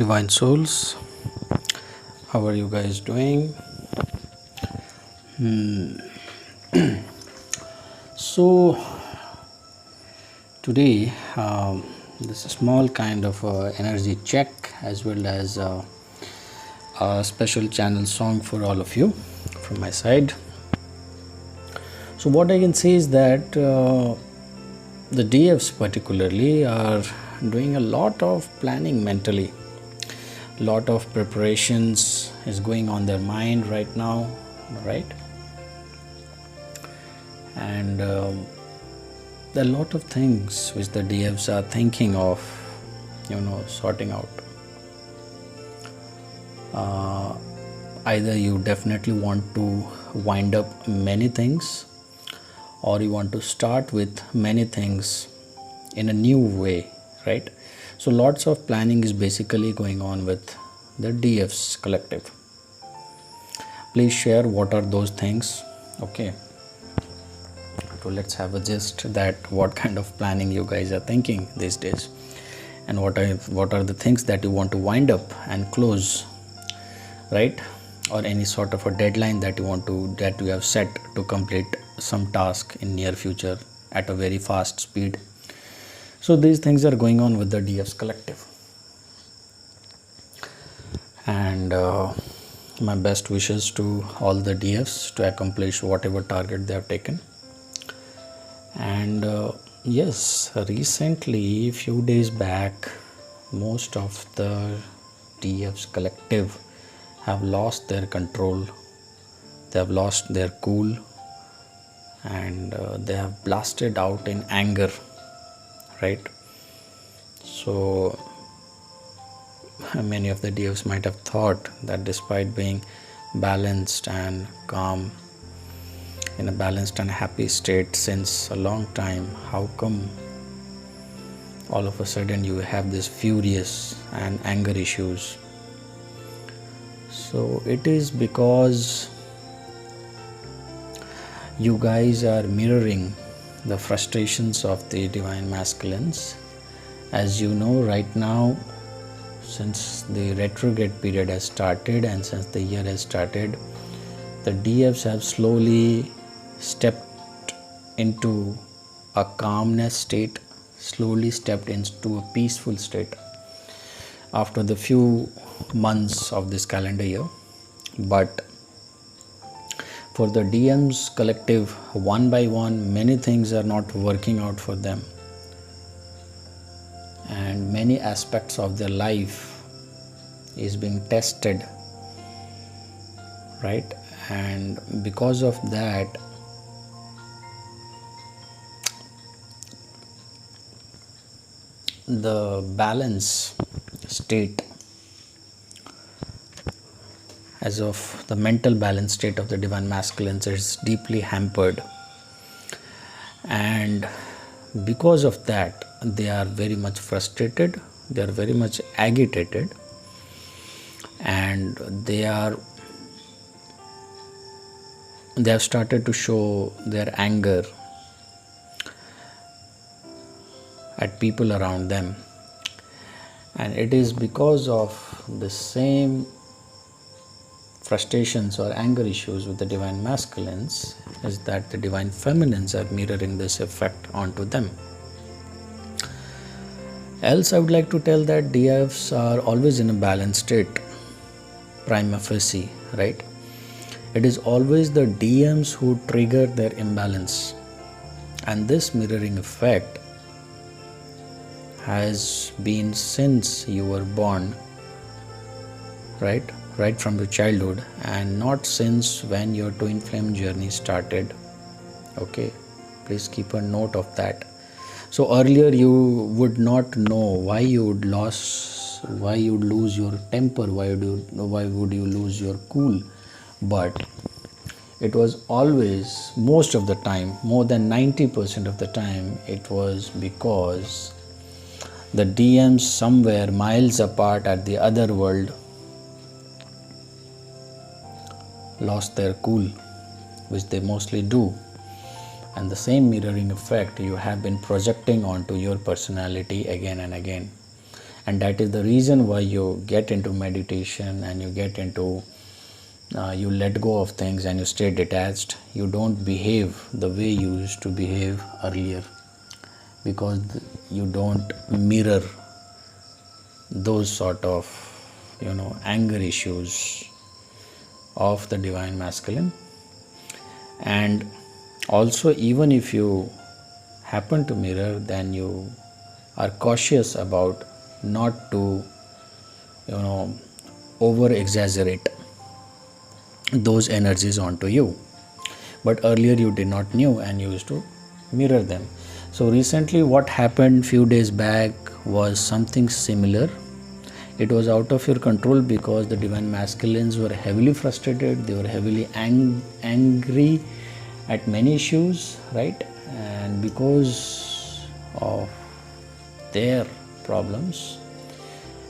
Divine souls, how are you guys doing? So today this is a small kind of energy check as well as a special channel song for all of you from my side. So what I can say is that the DFs particularly are doing a lot of planning mentally. Lot of preparations is going on their mind right now, right? And there are a lot of things which the DFs are thinking of, sorting out. Either you definitely want to wind up many things, or you want to start with many things in a new way, right? So lots of planning is basically going on with the DFs collective. Please share what are those things. Okay, so let's have a gist that what kind of planning you guys are thinking these days, and what are the things that you want to wind up and close, right? Or any sort of a deadline that you have set to complete some task in near future at a very fast speed. So these things are going on with the DFs collective, and my best wishes to all the DFs to accomplish whatever target they have taken. And yes, recently, few days back, most of the DFs collective have lost their control, they have lost their cool, and they have blasted out in anger, right? So many of the DFs might have thought that despite being balanced and calm, in a balanced and happy state since a long time, how come all of a sudden you have this furious and anger issues? So it is because you guys are mirroring the frustrations of the divine masculines. As you know, right now, since the retrograde period has started and since the year has started, the DFs have slowly stepped into a calmness state, slowly stepped into a peaceful state after the few months of this calendar year. But for the DMs collective, one by one, many things are not working out for them, and many aspects of their life is being tested, right? And because of that, the balance state, as of the mental balance state of the divine masculines, is deeply hampered, and because of that they are very much frustrated, they are very much agitated, and they have started to show their anger at people around them. And it is because of the same frustrations or anger issues with the divine masculines is that the divine feminines are mirroring this effect onto them. Else, I would like to tell that DFs are always in a balanced state, prima facie, right? It is always the DMs who trigger their imbalance, and this mirroring effect has been since you were born, right from your childhood, and not since when your twin flame journey started. Okay, please keep a note of that. So earlier you would not know why you would lose your temper, why would you lose your cool, but it was always, most of the time, more than 90% of the time, it was because the DMs somewhere miles apart at the other world lost their cool, which they mostly do, and the same mirroring effect you have been projecting onto your personality again and again. And that is the reason why you get into meditation and you get into you let go of things and you stay detached. You don't behave the way you used to behave earlier, because you don't mirror those sort of anger issues of the divine masculine. And also, even if you happen to mirror, then you are cautious about not to over exaggerate those energies onto you. But earlier you did not knew and you used to mirror them. So recently what happened few days back was something similar. It was out of your control because the divine masculines were heavily frustrated. They were heavily angry at many issues, right? And because of their problems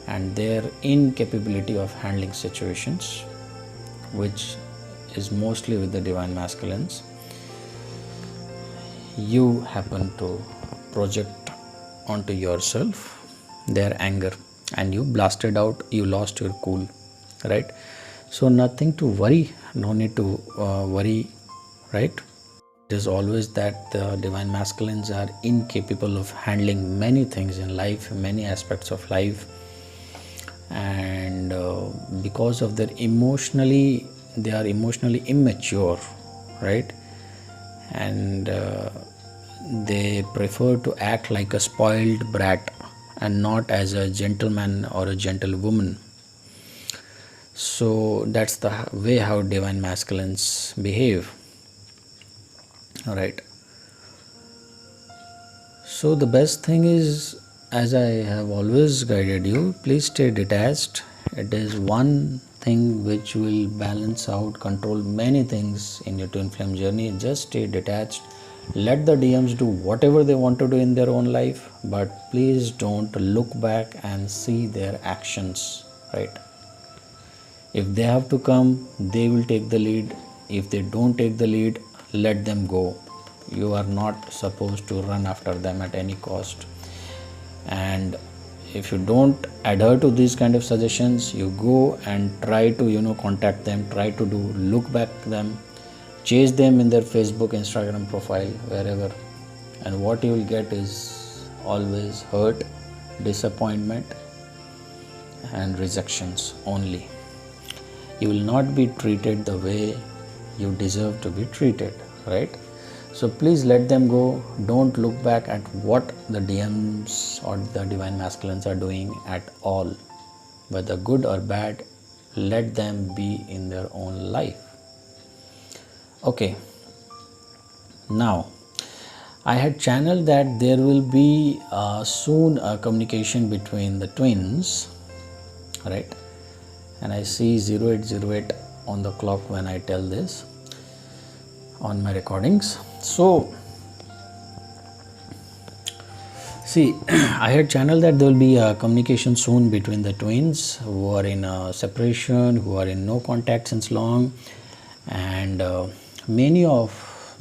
and their incapability of handling situations, which is mostly with the divine masculines, you happen to project onto yourself their anger and you blasted out, you lost your cool, right? So nothing to worry, no need to worry, right? It is always that the divine masculines are incapable of handling many things in life, many aspects of life, and because of their they are emotionally immature, right? And they prefer to act like a spoiled brat and not as a gentleman or a gentlewoman. So that's the way how divine masculines behave. All right. So the best thing is, as I have always guided you, please stay detached. It is one thing which will balance out, control many things in your twin flame journey. Just stay detached. Let the DMs do whatever they want to do in their own life, but please don't look back and see their actions, right? If they have to come, they will take the lead. If they don't take the lead, let them go. You are not supposed to run after them at any cost. And if you don't adhere to these kind of suggestions, you go and try to contact them, try to look back them, chase them in their Facebook, Instagram profile, wherever, and what you will get is always hurt, disappointment and rejections only. You will not be treated the way you deserve to be treated, right? So please let them go. Don't look back at what the DMs or the divine masculines are doing at all. Whether good or bad, let them be in their own life. Okay. Now, I had channeled that there will be soon a communication between the twins, right? And I see 0808 on the clock when I tell this on my recordings. So, see, I had channeled that there will be a communication soon between the twins who are in a separation, who are in no contact since long, and many of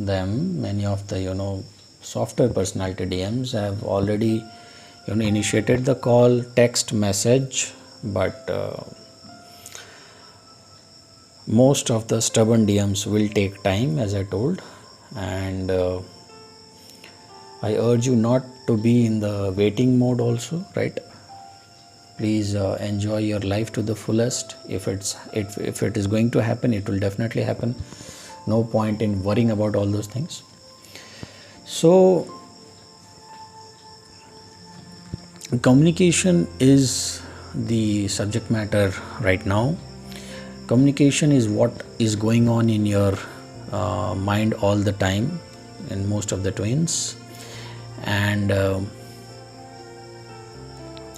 the softer personality DMs have already initiated the call, text message, but most of the stubborn DMs will take time, as I told, and I urge you not to be in the waiting mode also, right? Please enjoy your life to the fullest. If it is going to happen, it will definitely happen. No point in worrying about all those things. So communication is the subject matter right now. Communication is what is going on in your mind all the time in most of the twins, and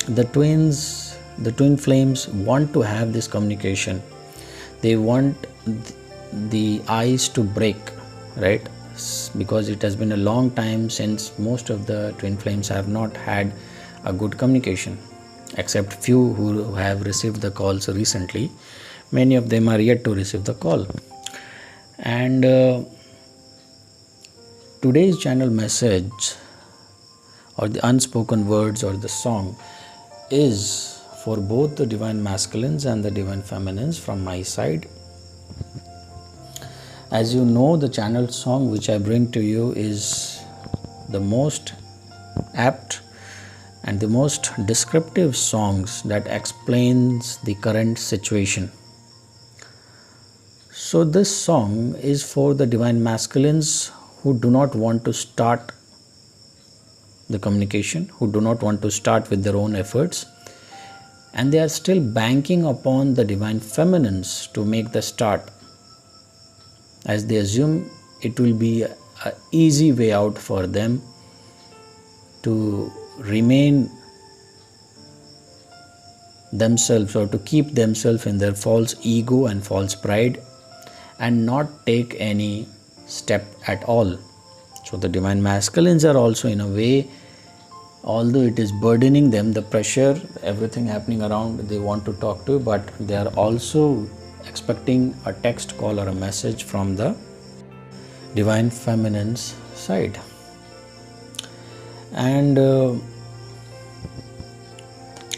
the twin flames want to have this communication. They want the ice to break, right? Because it has been a long time since most of the twin flames have not had a good communication, except few who have received the calls recently. Many of them are yet to receive the call. And today's channel message, or the unspoken words or the song, is for both the divine masculines and the divine feminines from my side. As you know, the channeled song which I bring to you is the most apt and the most descriptive songs that explains the current situation. So this song is for the divine masculines who do not want to start the communication, who do not want to start with their own efforts, and they are still banking upon the divine feminines to make the start, as they assume it will be an easy way out for them to remain themselves or to keep themselves in their false ego and false pride and not take any step at all. So the divine masculines are also, in a way, although it is burdening them, the pressure, everything happening around, they want to talk to, but they are also expecting a text call or a message from the divine feminine's side. And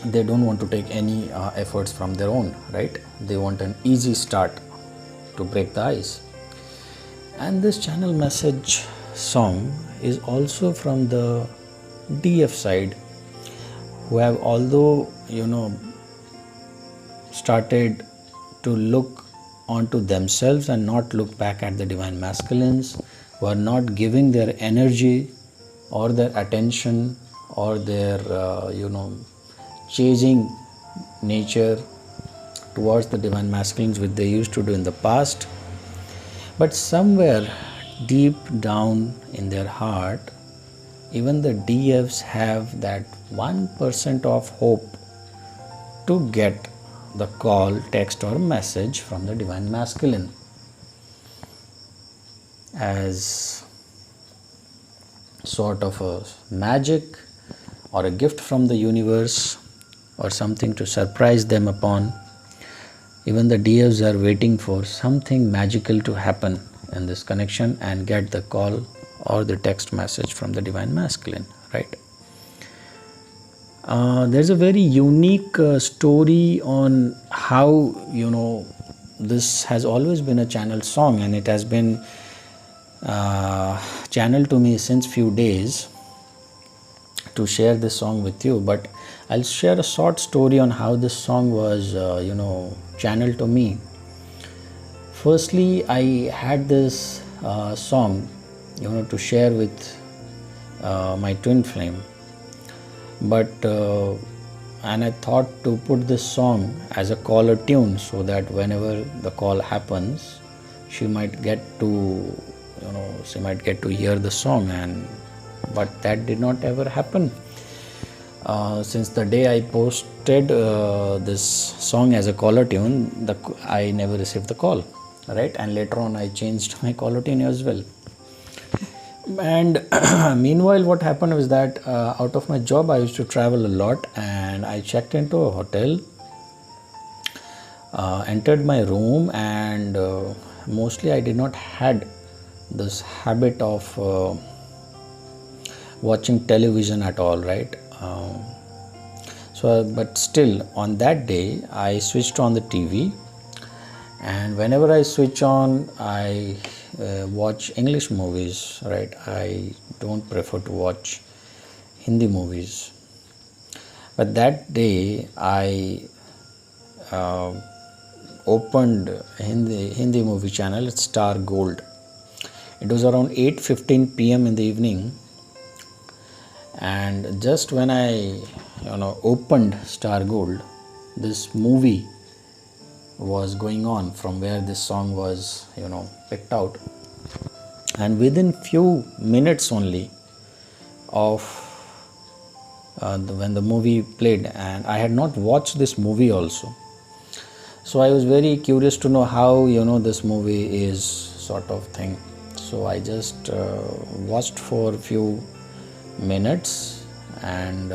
they don't want to take any efforts from their own, right? They want an easy start to break the ice. And this channel message song is also from the DF side, who have, although started to look onto themselves and not look back at the divine masculines, who are not giving their energy or their attention or their chasing nature towards the divine masculines, which they used to do in the past. But somewhere deep down in their heart, even the DFs have that 1% of hope to get the call, text or message from the divine masculine as sort of a magic or a gift from the universe or something to surprise them upon. Even the DFs are waiting for something magical to happen in this connection and get the call or the text message from the divine masculine, right? There's a very unique story on how this has always been a channeled song, and it has been channeled to me since few days to share this song with you. But I'll share a short story on how this song was channeled to me. Firstly, I had this song to share with my twin flame, but and I thought to put this song as a caller tune so that whenever the call happens, she might get to hear the song, but that did not ever happen. Since the day I posted this song as a caller tune, I never received the call, right? And later on I changed my caller tune as well. And meanwhile, what happened was that out of my job I used to travel a lot, and I checked into a hotel, entered my room, and mostly I did not had this habit of watching television at all, right? But still on that day I switched on the TV, and whenever I switch on, I watch English movies, right? I don't prefer to watch Hindi movies. But that day I opened Hindi movie channel, Star Gold. It was around 8:15 p.m. in the evening, and just when I opened Star Gold, this movie was going on from where this song was picked out. And within few minutes only of when the movie played, and I had not watched this movie also, so I was very curious to know how this movie is, sort of thing. So I just watched for a few minutes, and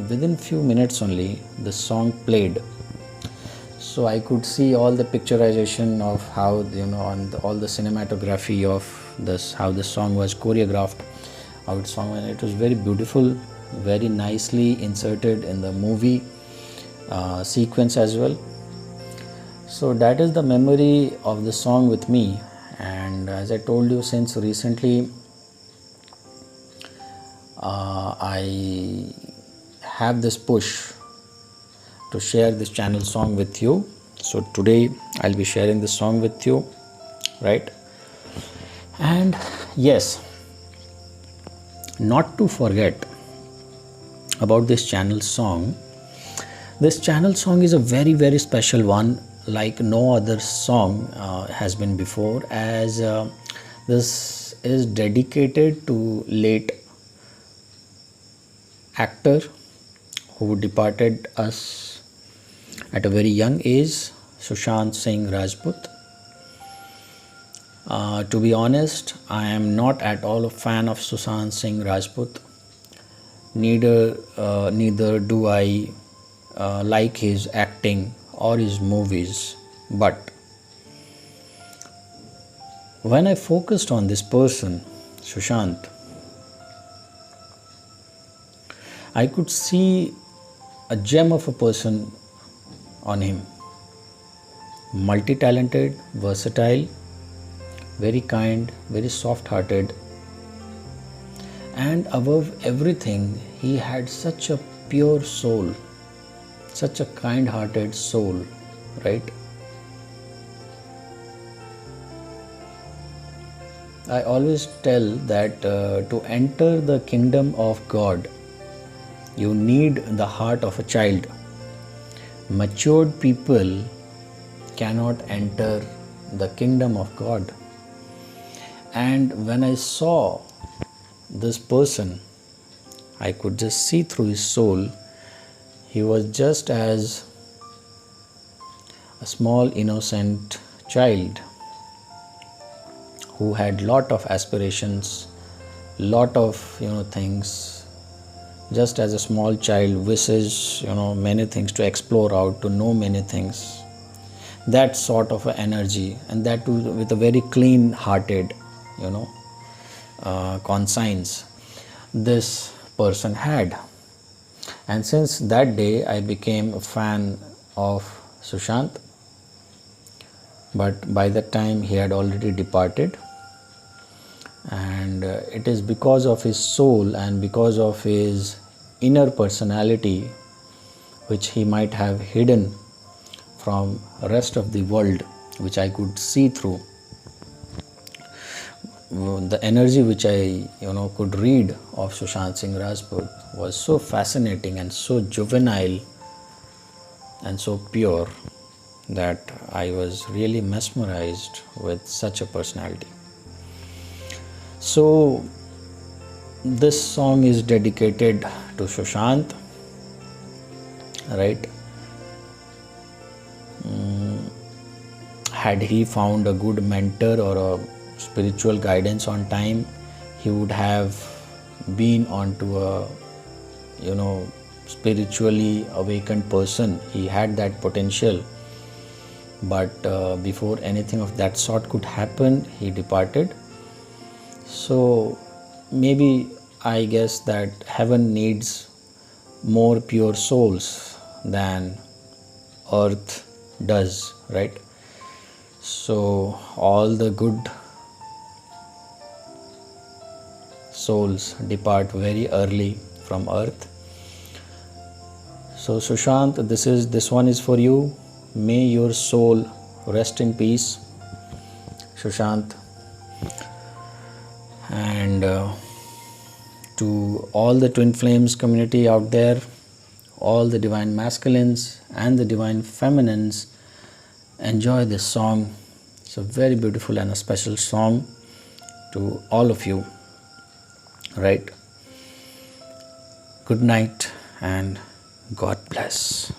within few minutes only the song played. So I could see all the picturization of how all the cinematography of this, how the song was choreographed, how it sung, and it was very beautiful very nicely inserted in the movie sequence as well. So that is the memory of the song with me. And as I told you, since recently I have this push to share this channel song with you. So today I'll be sharing this song with you, right? And yes, not to forget about this channel song. This channel song is a very, very special one, like no other song has been before, as this is dedicated to late actor who departed us at a very young age, Sushant Singh Rajput. To be honest, I am not at all a fan of Sushant Singh Rajput. Neither do I like his acting or his movies. But when I focused on this person, Sushant, I could see a gem of a person on him. Multi-talented, versatile, very kind, very soft-hearted, and above everything, he had such a pure soul, such a kind-hearted soul, right? I always tell that to enter the kingdom of God, you need the heart of a child. Matured people cannot enter the kingdom of God. And when I saw this person, I could just see through his soul. He was just as a small innocent child who had lot of aspirations, lot of things. Just as a small child wishes many things, to explore out, to know many things. That sort of energy, and that too with a very clean hearted conscience this person had. And since that day I became a fan of Sushant, but by that time he had already departed. And it is because of his soul and because of his inner personality, which he might have hidden from the rest of the world, which I could see through. The energy which I could read of Sushant Singh Rajput was so fascinating and so juvenile and so pure that I was really mesmerized with such a personality. So this song is dedicated to Sushant, right? Had he found a good mentor or a spiritual guidance on time, he would have been onto a spiritually awakened person. He had that potential, but before anything of that sort could happen, he departed. So maybe I guess that heaven needs more pure souls than earth does, right? So all the good souls depart very early from earth. So Sushant, this one is for you. May your soul rest in peace, Sushant. And to all the Twin Flames community out there, all the divine masculines and the divine feminines, enjoy this song. It's a very beautiful and a special song to all of you, right? Good night and God bless.